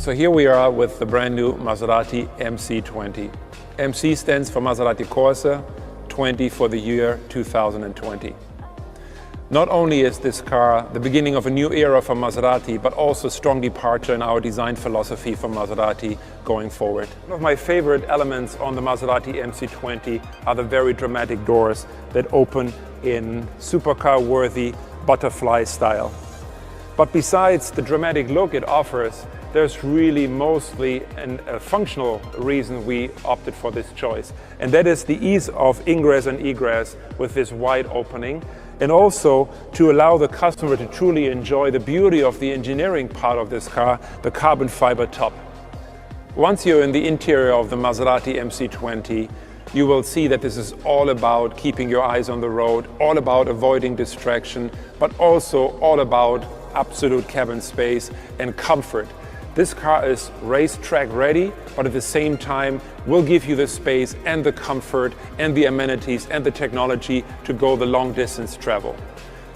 So here we are with the brand new Maserati MC20. MC stands for Maserati Corsa, 20 for the year 2020. Not only is this car the beginning of a new era for Maserati, but also a strong departure in our design philosophy for Maserati going forward. One of my favorite elements on the Maserati MC20 are the very dramatic doors that open in supercar-worthy butterfly style. But besides the dramatic look it offers, there's really mostly a functional reason we opted for this choice. And that is the ease of ingress and egress with this wide opening, and also to allow the customer to truly enjoy the beauty of the engineering part of this car, the carbon fiber top. Once you're in the interior of the Maserati MC20, you will see that this is all about keeping your eyes on the road, all about avoiding distraction, but also all about absolute cabin space and comfort. This car is racetrack ready, but at the same time will give you the space and the comfort and the amenities and the technology to go the long distance travel.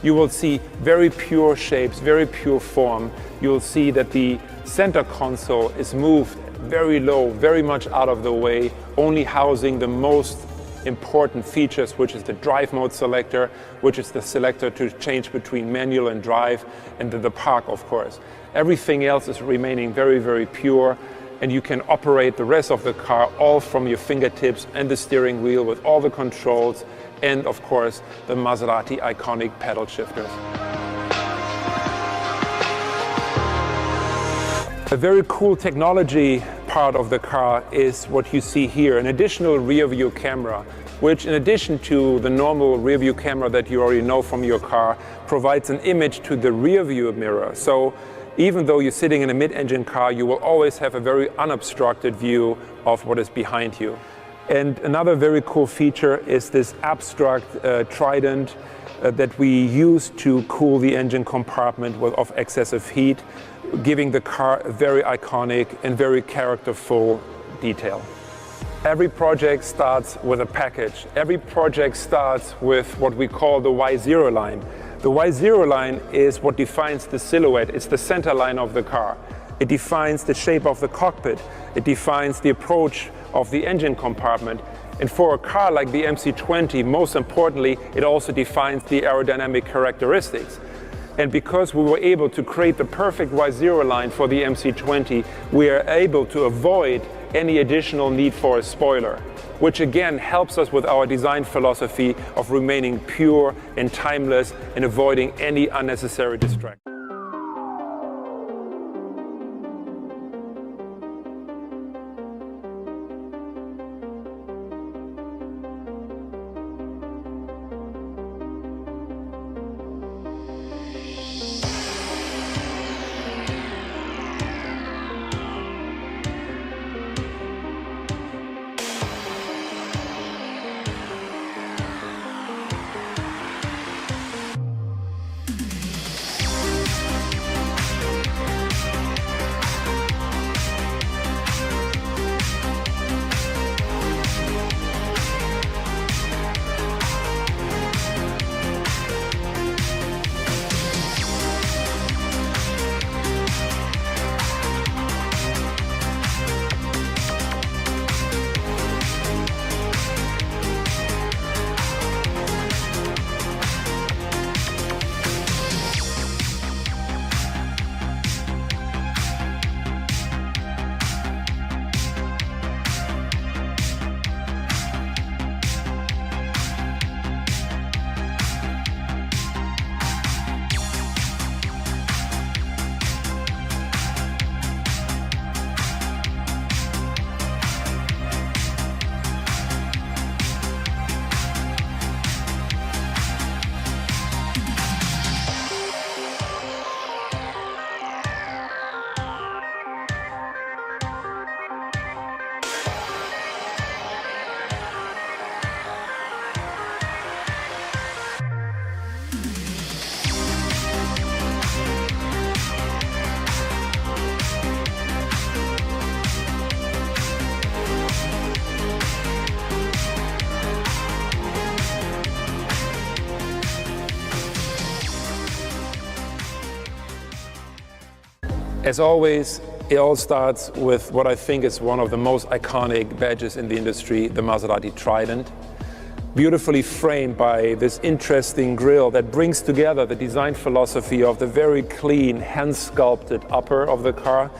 You will see very pure shapes, very pure form. You will see that the center console is moved very low, very much out of the way, only housing the most important features, which is the drive mode selector, which is the selector to change between manual and drive, and the park, of course. Everything else is remaining very, very pure, and you can operate the rest of the car all from your fingertips and the steering wheel with all the controls and, of course, the Maserati iconic pedal shifters. A very cool technology part of the car is what you see here, an additional rear view camera, which in addition to the normal rear view camera that you already know from your car, provides an image to the rear view mirror. So even though you're sitting in a mid-engine car, you will always have a very unobstructed view of what is behind you. And another very cool feature is this abstract trident that we use to cool the engine compartment of excessive heat, giving the car a very iconic and very characterful detail. Every project starts with a package. Every project starts with what we call the Y0 line. The Y0 line is what defines the silhouette. It's the center line of the car. It defines the shape of the cockpit. It defines the approach of the engine compartment. And for a car like the MC20, most importantly, it also defines the aerodynamic characteristics. And because we were able to create the perfect Y0 line for the MC20, we are able to avoid any additional need for a spoiler, which again helps us with our design philosophy of remaining pure and timeless and avoiding any unnecessary distraction. As always, it all starts with what I think is one of the most iconic badges in the industry, the Maserati Trident. Beautifully framed by this interesting grille that brings together the design philosophy of the very clean, hand-sculpted upper of the car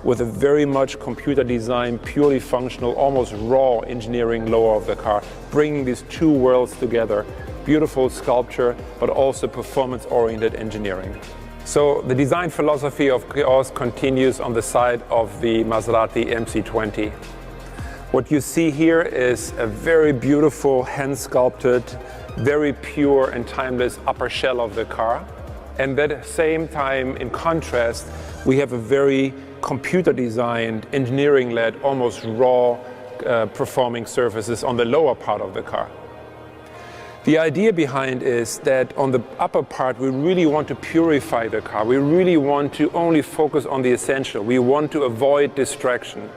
with a very much computer design, purely functional, almost raw engineering lower of the car, bringing these two worlds together. Beautiful sculpture, but also performance-oriented engineering. So the design philosophy of chaos continues on the side of the Maserati MC20. What you see here is a very beautiful, hand-sculpted, very pure and timeless upper shell of the car. And at the same time, in contrast, we have a very computer-designed, engineering-led, almost raw performing surfaces on the lower part of the car. The idea behind is that on the upper part, we really want to purify the car. We really want to only focus on the essential. We want to avoid distraction.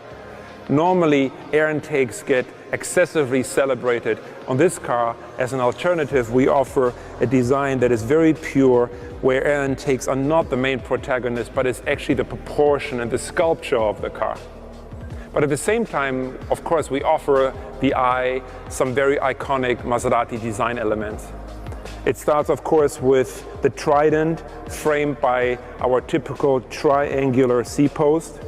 Normally, air intakes get excessively celebrated. On this car, as an alternative, we offer a design that is very pure, where air intakes are not the main protagonist, but it's actually the proportion and the sculpture of the car. But at the same time, of course, we offer the eye some very iconic Maserati design elements. It starts, of course, with the Trident, framed by our typical triangular C-post.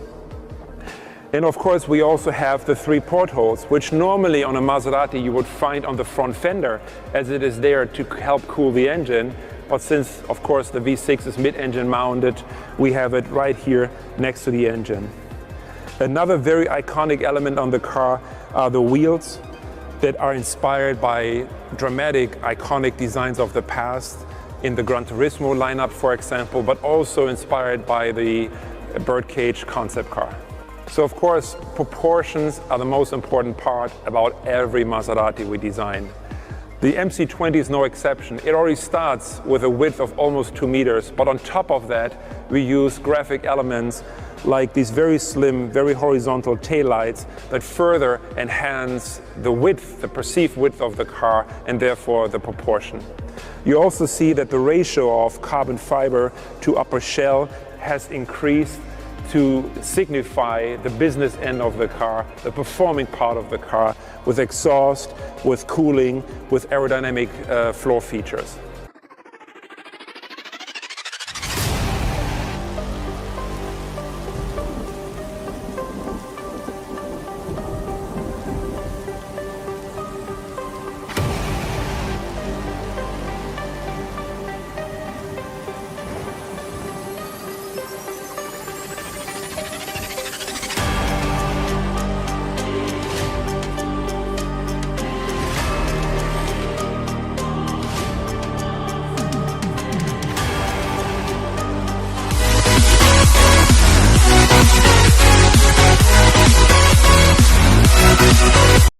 And of course, we also have the 3 portholes, which normally on a Maserati you would find on the front fender, as it is there to help cool the engine. But since, of course, the V6 is mid-engine mounted, we have it right here next to the engine. Another very iconic element on the car are the wheels that are inspired by dramatic, iconic designs of the past in the Gran Turismo lineup, for example, but also inspired by the birdcage concept car. So of course, proportions are the most important part about every Maserati we design. The MC20 is no exception. It already starts with a width of almost 2 meters, but on top of that, we use graphic elements like these very slim, very horizontal taillights that further enhance the width, the perceived width of the car, and therefore the proportion. You also see that the ratio of carbon fiber to upper shell has increased to signify the business end of the car, the performing part of the car, with exhaust, with cooling, with aerodynamic floor features.